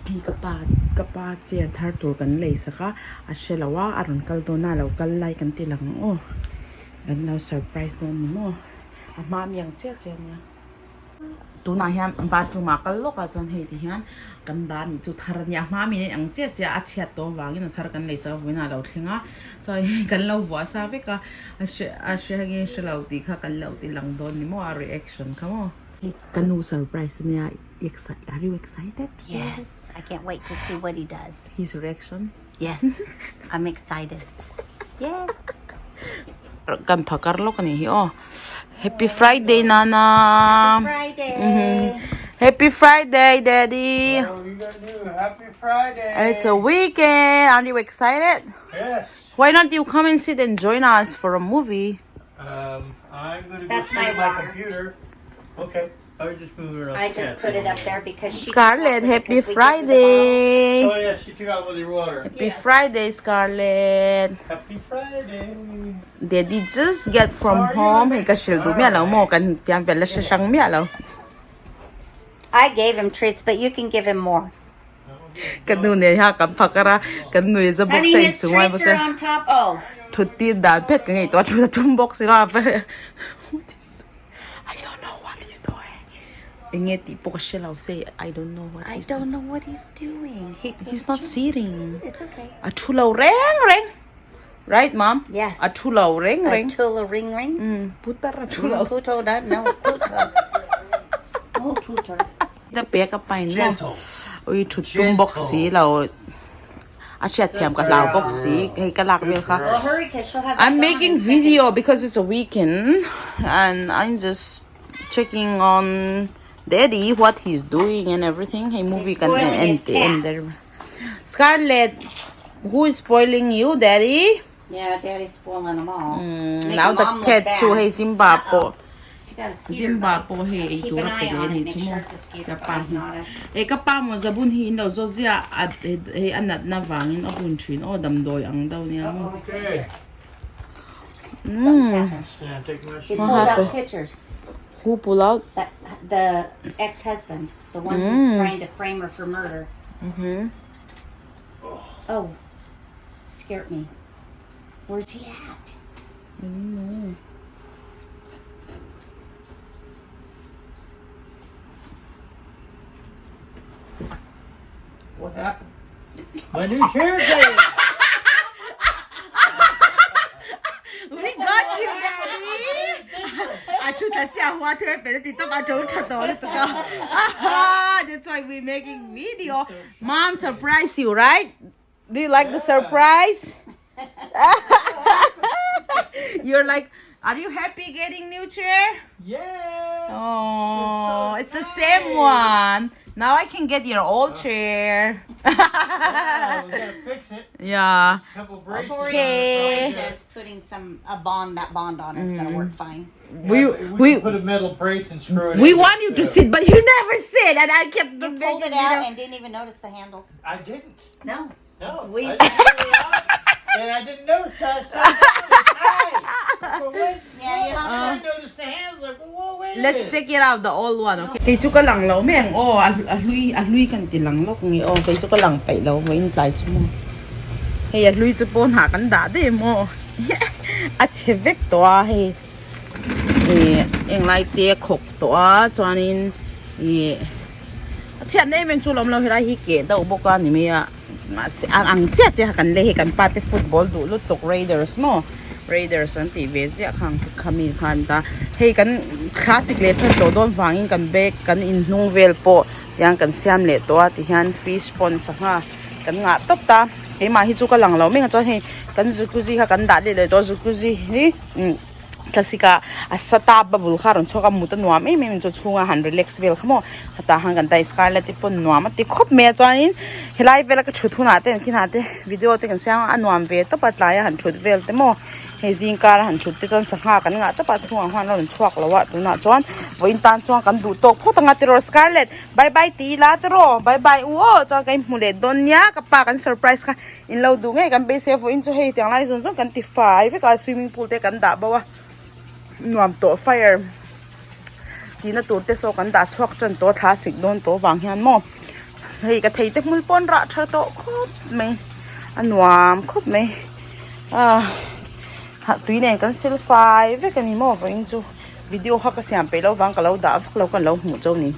hi kapa chair thar tur kan lei saka a shelawa aron kal dona lo kal lai kan ti lang o kan lo surprise don ni mo a ma miang che che nia tu na hian bathroom a kal loka chon hei ti hian kan da ni chu thar nia ma mi ang che che a chiat to wangin thar kan lei sa wina lo thlenga choi kan lo wa sa ve ka a she ge shelo ti kha kan lo ti lang don ni mo a reaction ka mo kanu surprise nia excited. Are you excited? Yes, I can't wait to see what he does. His reaction. Yes, I'm excited. Yeah. Kan phakar lo kan hi oh. Happy Friday, Nana. Friday. Happy Friday, Daddy. What are you gonna do? Happy Friday. It's a weekend. Are you excited? Yes. Why don't you come and sit and join us for a movie? I'm gonna go That's sit my at my water. computer. Okay. I was just moving around. I just put it up there because she Scarlett, took happy it because we get rid of Friday. Oh yeah, she took out with your water. Happy Yes. Friday, Scarlett. Happy Friday. Daddy just get from How are you, home. baby? Hey, kashil du mi alaw mo kan pian pela siya siyang mi alaw. the bottles. I gave him treats, but you can give him more. Kanu ne ha kan phakara kanu ye zabok Honey, sai his sungwai treats ba are on top. Oh, thuti dan pet ka ngai to thu tum box ra pa I don't know what he's doing. Ingeti po ka siya say I don't know what I he's doing. don't know what he's doing. He's not sitting. It's okay. A thulaw reng. Right, Mom? Yes. A thulaw reng. Tula ring ring. Putar a thulaw. Puto that no puto. Oh puto. Da pe ka pain mo. Gentle. Ui thu tum box si law. A chat tiam ka law box si hey ka lak vel ka. Well, hurry, cause she'll have. I'm that gone making in video seconds. because it's a weekend and I'm just checking on Daddy what he's doing and everything. Hey, movie can spoiling his cat. end there. Scarlett, who is spoiling you, Daddy? Yeah, Daddy's spoiling them all. Make Now the Mom look cat bad. too. Hey, Zimbabwe. She got a skeeter Zimbabwe. bite. Hey, Keep ito an ra eye on kaya it. ni Make tumo. sure it's a skeeter Kapang. bite, not a. Eh kapang mo zabun hi no zozia at hey anat na vangin abun trin o damdoy ang daw niya mo. Okay. Something's happened. Yeah, take my He seat. pulled happened? out pictures. Who pull out? That the ex-husband, the one who's trying to frame her for murder. Oh, scared me. Where's he at? What happened? My new chair came. We got you, Daddy. Achu tacha hua the pe ti to ka chou cha to le to ka. That's why we making video. Mom surprise you, right? Do you like the surprise? You're like, are you happy getting new chair? Yes. Oh, it's the same one. Now I can get your old chair. Oh, we gotta fix it. Yeah. Couple braces. Tori Okay. says putting that bond on it's gonna work fine. We can put a metal brace and screw it in. We want you to too. sit, but you never sit, and I kept You the pulled it video. out and didn't even notice the handles. I didn't. No. No. We- I just pulled it out, and I didn't notice till I sat down. It's tight. Well, wait, Yeah, you have I noticed the hands. Like, whoa, wait a Let's minute. check it out, the old one. Okay. Kay chuka lang law meng. Oh, ahlui kan ti lang lo kung oh kay chuka lang pai law mo in tlai chu mo. Hey, ahlui chu pon ha kan da de mo. A chevek to a hey. Eng lai te khok to a chuanin a chian nei men chu lom lo hi ke da boka ni me a ang che kan le kan pate football du lu tok Raiders mo. Raiders an ti ve zia khang khami khan ta hei kan classic le than to don wangin kan bek kan in hnung vel po yang kan siam le to a ti hian fish pond sa nga kan nga top ta hei ma hi chu ka lang lo meng cho hei kan jacuzzi ha kan da le to jacuzzi hi klasika asata babul kharon choka muta nuam em cho chunga han relax vel khamo hata hang kan tai Scarlett pon nuam ti khop me chanin helai vela ka thuthuna te kinate video te kan sang anuam ve to patlaya han thut vel te mo hezing kar han thut te chon sangha kan nga ta pa chunga hwan lo chuak lawa tuna chon voin tan chong kan du tok photanga ti ro Scarlett bye bye ti la tro bye bye uo cho kai mule donya ka pa kan surprise ka in lo du nge kan be se vo in cho hei tiang lai zon zon kan ti 5 ka swimming pool te kan da bawa nuam to fire tina tur te so kan da chuak chan to thla sik don to wang hian mo hei ka thei te mul pon ra tha to khop mai anwam khop mai ha tuine kan silfai ve kan ni mo veng chu video ha ka siam pe lo wang ka lo da vak lo kan lo mu chaw ni